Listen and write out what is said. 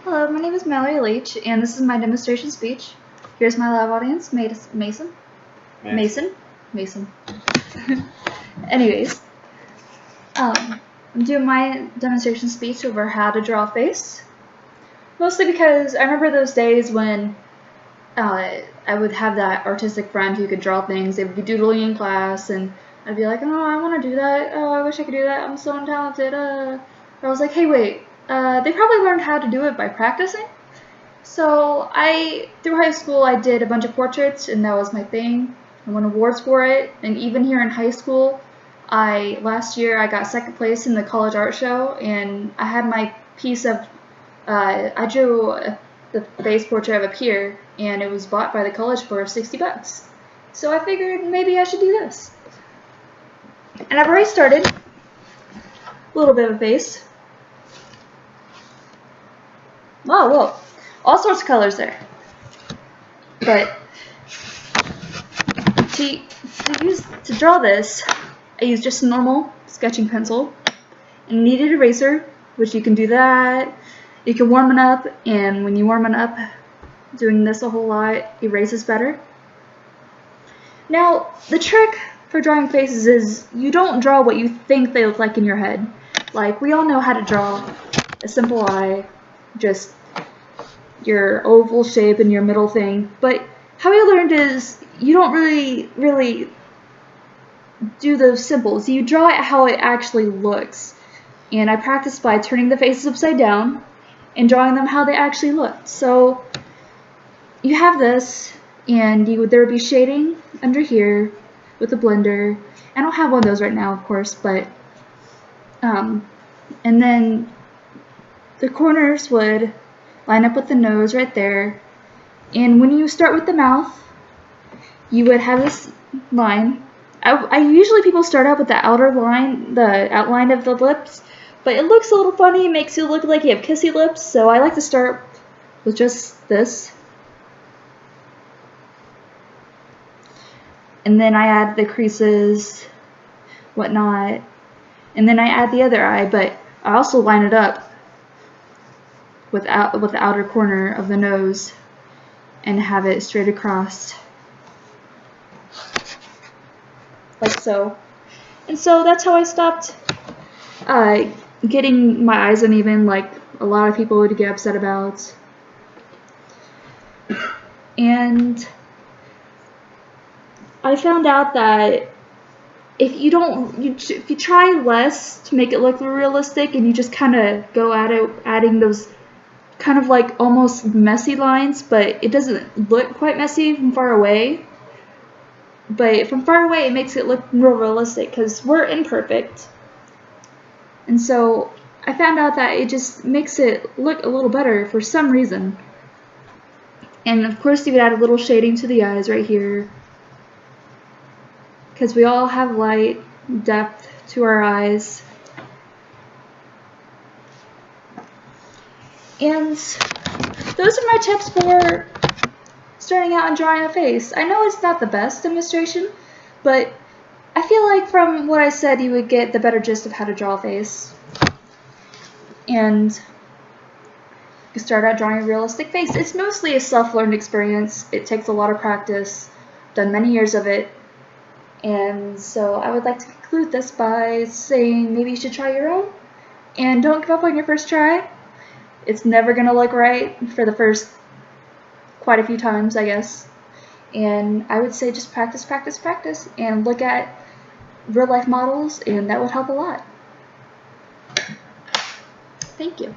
Hello, my name is Mallory Leach, and this is my demonstration speech. Here's my live audience, Mason. Anyways, I'm doing my demonstration speech over how to draw a face. Mostly because I remember those days when I would have that artistic friend who could draw things. They would be doodling in class, and I'd be like, oh, I want to do that. Oh, I wish I could do that. I'm so untalented. I was like, hey, wait. They probably learned how to do it by practicing. So through high school, I did a bunch of portraits, and that was my thing. I won awards for it, and even here in high school, last year I got second place in the college art show, and I had my piece of, I drew the face portrait of a peer, and it was bought by the college for $60. So I figured maybe I should do this. And I've already started. A little bit of a face. Oh, whoa. All sorts of colors there. But to draw this, I used just a normal sketching pencil and a kneaded eraser, which you can do that. You can warm it up, and when you warm it up, doing this a whole lot erases better. Now, the trick for drawing faces is you don't draw what you think they look like in your head. Like, we all know how to draw a simple eye, just your oval shape and your middle thing, but how we learned is you don't really do those symbols. You draw it how it actually looks. And I practiced by turning the faces upside down and drawing them how they actually look. So you have this, and there would be shading under here with a blender. I don't have one of those right now, of course, but and then the corners would line up with the nose right there. And when you start with the mouth, you would have this line. I usually people start out with the outer line, the outline of the lips, but it looks a little funny. It makes you look like you have kissy lips, so I like to start with just this. And then I add the creases, whatnot, and then I add the other eye, but I also line it up with the outer corner of the nose and have it straight across, like so. And so that's how I stopped getting my eyes uneven, like a lot of people would get upset about. And I found out that if you try less to make it look realistic, and you just kind of go at it adding those kind of like almost messy lines, but it doesn't look quite messy from far away. But from far away, it makes it look real realistic because we're imperfect. And so I found out that it just makes it look a little better for some reason. And of course, you would add a little shading to the eyes right here, because we all have light, depth to our eyes. And those are my tips for starting out and drawing a face. I know it's not the best demonstration, but I feel like from what I said, you would get the better gist of how to draw a face. And you start out drawing a realistic face. It's mostly a self-learned experience. It takes a lot of practice. Done many years of it. And so I would like to conclude this by saying maybe you should try your own. And don't give up on your first try. It's never going to look right for the first quite a few times, I guess. And I would say just practice, practice, practice, and look at real life models, and that would help a lot. Thank you.